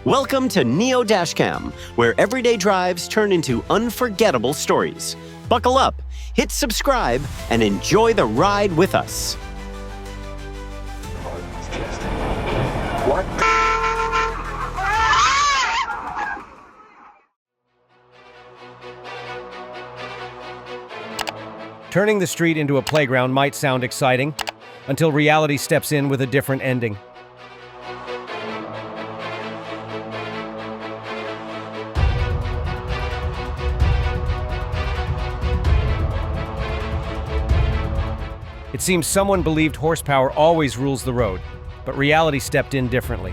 Welcome to Neo Dashcam, where everyday drives turn into unforgettable stories. Buckle up, hit subscribe, and enjoy the ride with us. What? Turning the street into a playground might sound exciting, until reality steps in with a different ending. It seems someone believed horsepower always rules the road, but reality stepped in differently.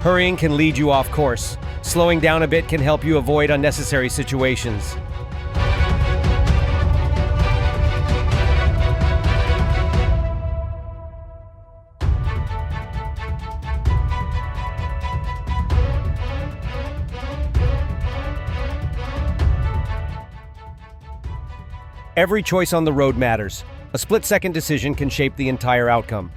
Hurrying can lead you off course. Slowing down a bit can help you avoid unnecessary situations. Every choice on the road matters. A split-second decision can shape the entire outcome.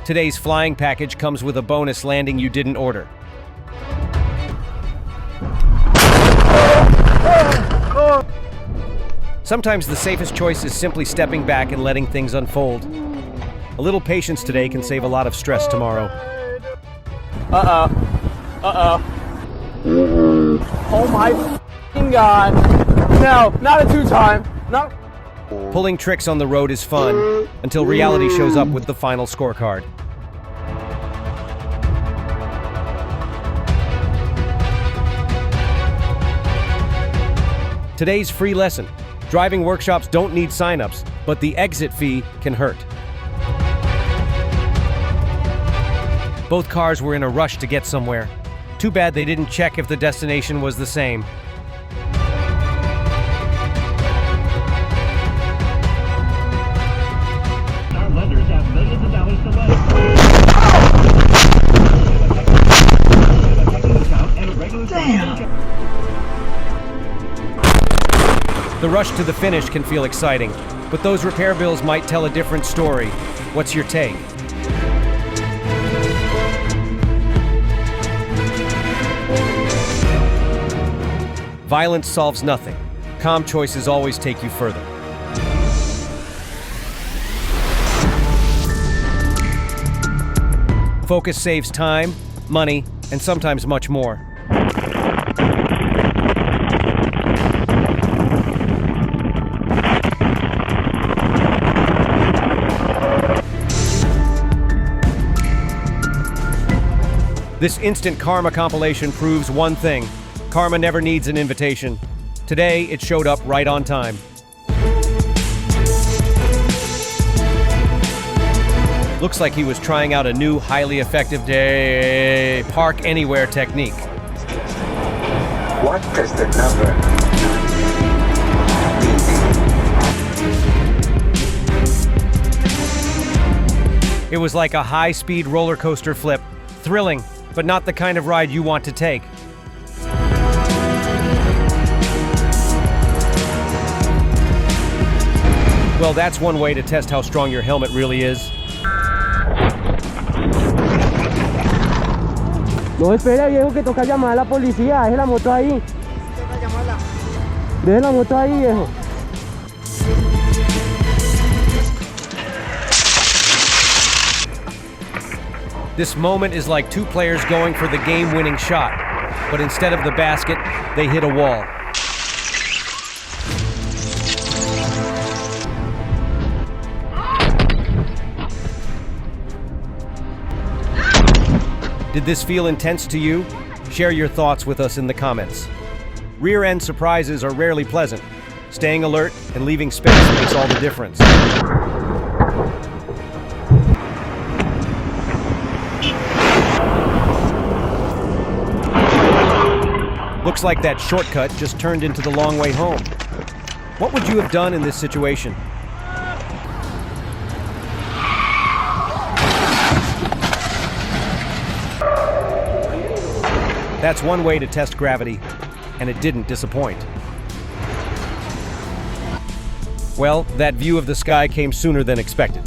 Today's flying package comes with a bonus landing you didn't order. Sometimes the safest choice is simply stepping back and letting things unfold. A little patience today can save a lot of stress tomorrow. Oh my f***ing God. No, not a two-time. No. Pulling tricks on the road is fun, until reality shows up with the final scorecard. Today's free lesson. Driving workshops don't need sign-ups, but the exit fee can hurt. Both cars were in a rush to get somewhere. Too bad they didn't check if the destination was the same. Our lenders have millions of dollars to lend. Damn! The rush to the finish can feel exciting, but those repair bills might tell a different story. What's your take? Violence solves nothing. Calm choices always take you further. Focus saves time, money, and sometimes much more. This instant karma compilation proves one thing. Karma never needs an invitation. Today, it showed up right on time. Looks like he was trying out a new, highly effective park anywhere technique. What is the number? It was like a high-speed roller coaster flip. Thrilling, but not the kind of ride you want to take. Well, that's one way to test how strong your helmet really is. No, espera, viejo, que toca llamar a la policía. Deje la moto ahí. Deje la moto ahí, viejo. This moment is like two players going for the game-winning shot, but instead of the basket, they hit a wall. Did this feel intense to you? Share your thoughts with us in the comments. Rear-end surprises are rarely pleasant. Staying alert and leaving space makes all the difference. Looks like that shortcut just turned into the long way home. What would you have done in this situation? That's one way to test gravity, and it didn't disappoint. Well, that view of the sky came sooner than expected.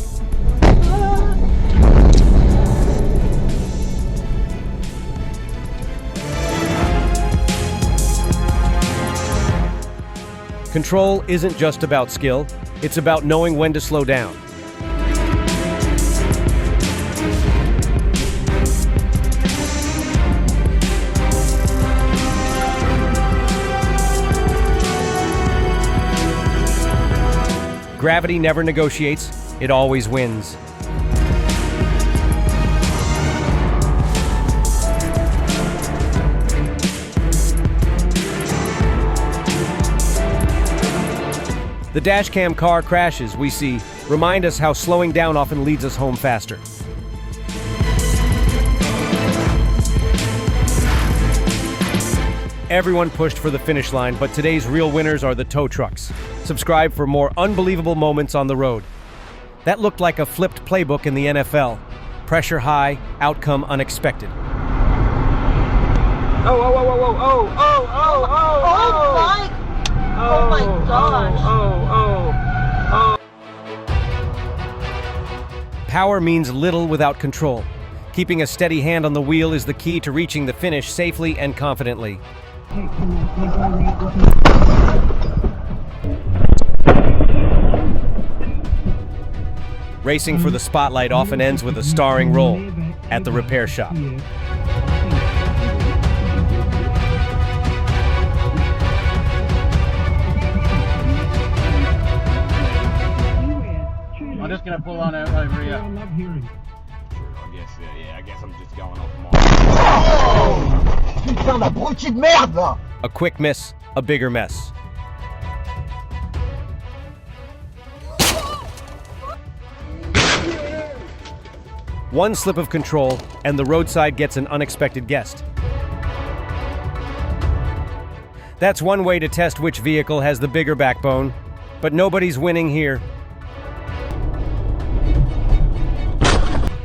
Control isn't just about skill, it's about knowing when to slow down. Gravity never negotiates, it always wins. The Dashcam car crashes we see remind us how slowing down often leads us home faster. Everyone pushed for the finish line, but today's real winners are the tow trucks. Subscribe for more unbelievable moments on the road. That looked like a flipped playbook in the NFL. Pressure high, outcome unexpected. Oh my gosh. Power means little without control. Keeping a steady hand on the wheel is the key to reaching the finish safely and confidently. Racing for the spotlight often ends with a starring role at the repair shop. I'm just gonna pull on over here. I love hearing. I guess I'm just going off my... Putain d'abruti de merde! A quick miss, a bigger mess. One slip of control, and the roadside gets an unexpected guest. That's one way to test which vehicle has the bigger backbone, but nobody's winning here.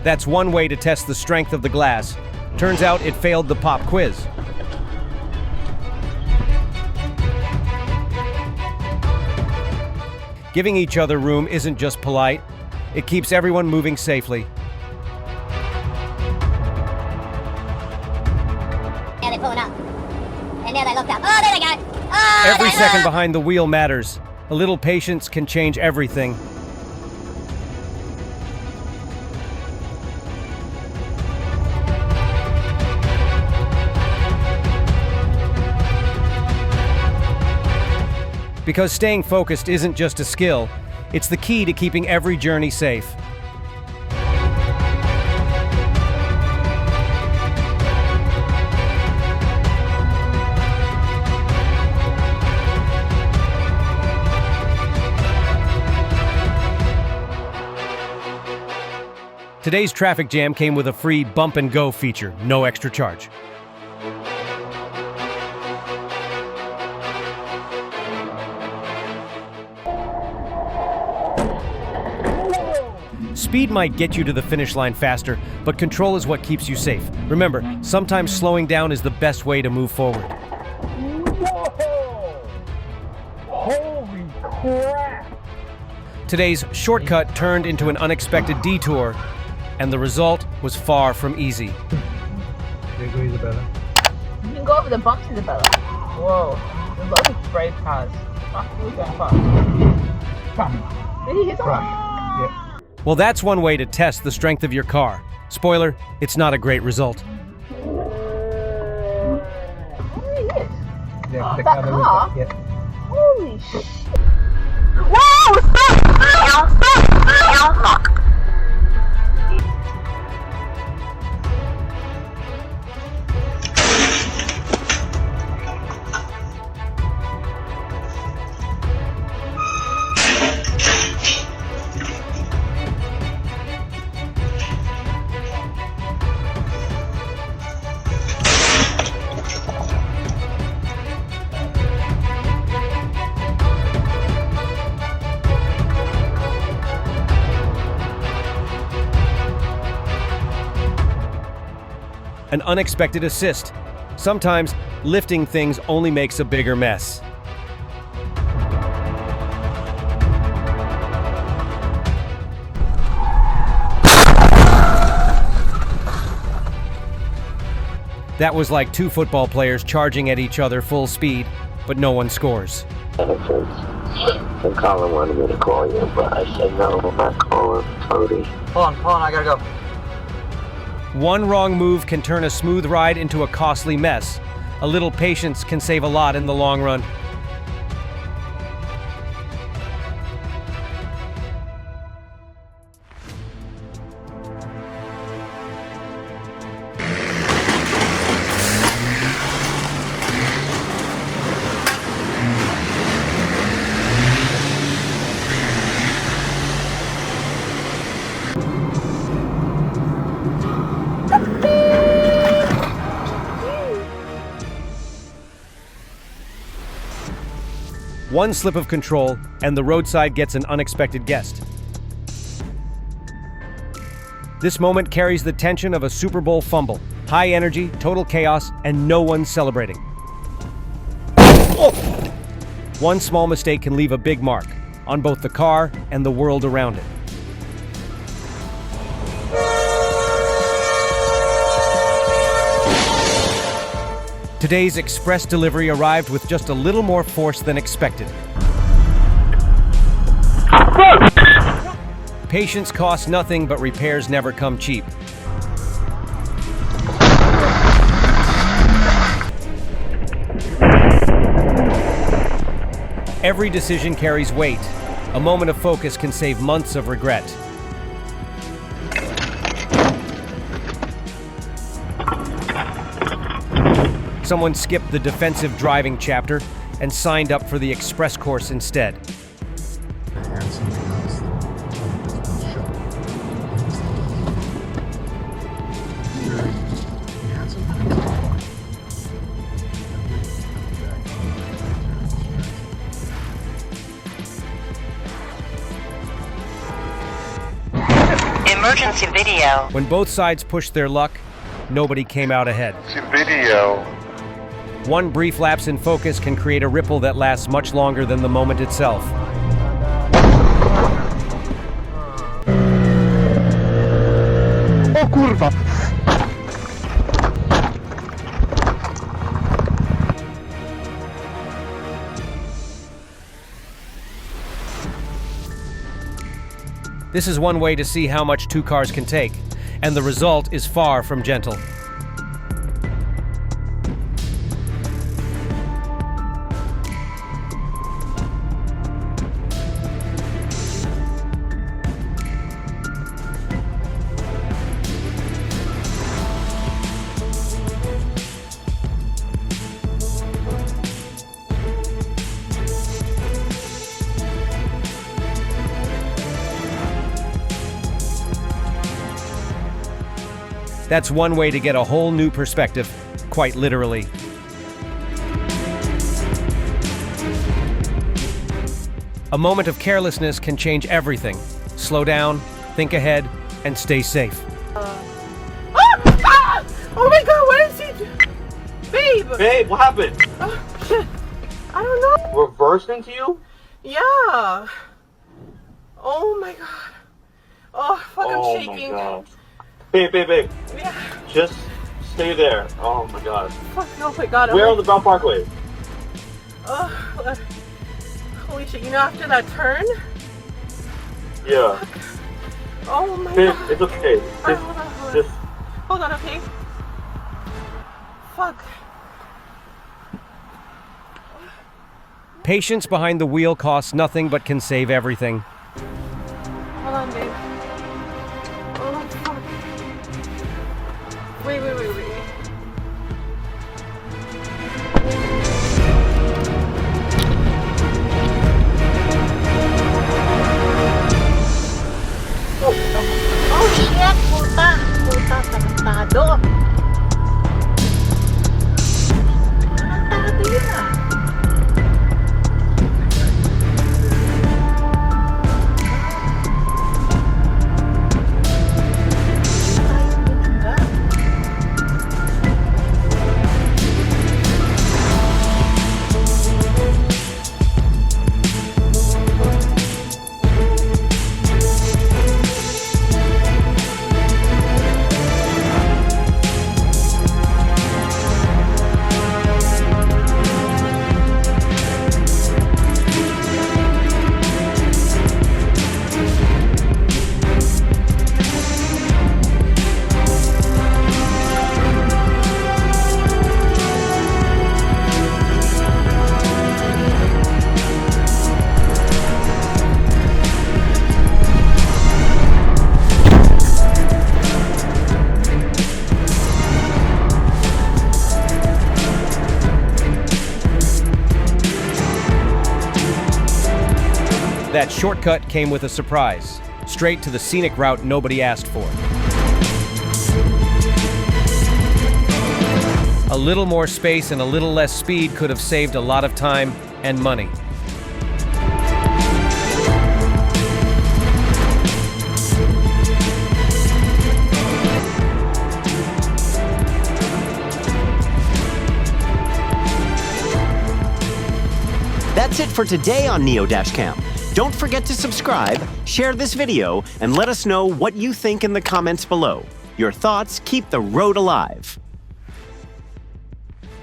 That's one way to test the strength of the glass. Turns out it failed the pop quiz. Giving each other room isn't just polite, it keeps everyone moving safely. Now they're pulling up. And now they looked up. Oh, there they go. Oh, Every second behind the wheel matters. A little patience can change everything. Because staying focused isn't just a skill, it's the key to keeping every journey safe. Today's traffic jam came with a free bump and go feature, no extra charge. Speed might get you to the finish line faster, but control is what keeps you safe. Remember, sometimes slowing down is the best way to move forward. Whoa! Holy crap! Today's shortcut turned into an unexpected detour, and the result was far from easy. You can go over the bumps, Isabella. Whoa. There's lots of brave cars. Fuck, who's going fast? Did he hit someone? Yeah. Well, that's one way to test the strength of your car. Spoiler, it's not a great result. What did he hit? Yeah, That car? Yeah. Holy shit. Whoa! Stop! An unexpected assist. Sometimes, lifting things only makes a bigger mess. That was like two football players charging at each other full speed, but no one scores. And Colin wanted me to call you, but I said no, I'm not calling Cody. Hold on, I gotta go. One wrong move can turn a smooth ride into a costly mess. A little patience can save a lot in the long run. One slip of control, and the roadside gets an unexpected guest. This moment carries the tension of a Super Bowl fumble. High energy, total chaos, and no one celebrating. One small mistake can leave a big mark on both the car and the world around it. Today's express delivery arrived with just a little more force than expected. Patience costs nothing, but repairs never come cheap. Every decision carries weight. A moment of focus can save months of regret. Someone skipped the defensive driving chapter and signed up for the express course instead. Emergency video. When both sides pushed their luck, nobody came out ahead. Video. One brief lapse in focus can create a ripple that lasts much longer than the moment itself. O kurwa! This is one way to see how much two cars can take, and the result is far from gentle. That's one way to get a whole new perspective, quite literally. A moment of carelessness can change everything. Slow down, think ahead, and stay safe. Oh my god, what is he doing? Babe! Babe, what happened? Oh, shit. I don't know. Reversed into you? Yeah. Oh my god. Oh, fuck, I'm shaking. My god. Babe. Yeah. Just stay there. Oh my god. Fuck, no, my god. Where on the Brown Parkway? Holy shit, you know after that turn? Yeah. Fuck. Oh my Babe, god. it's okay. Hold on, okay? Fuck. Patience behind the wheel costs nothing but can save everything. Hold on, babe. Oh, fuck. Wait. Oh shit! Puta, tarantado. Tarantado yun ah. That shortcut came with a surprise. Straight to the scenic route nobody asked for. A little more space and a little less speed could have saved a lot of time and money. That's it for today on Neo Dashcam. Don't forget to subscribe, share this video, and let us know what you think in the comments below. Your thoughts keep the road alive.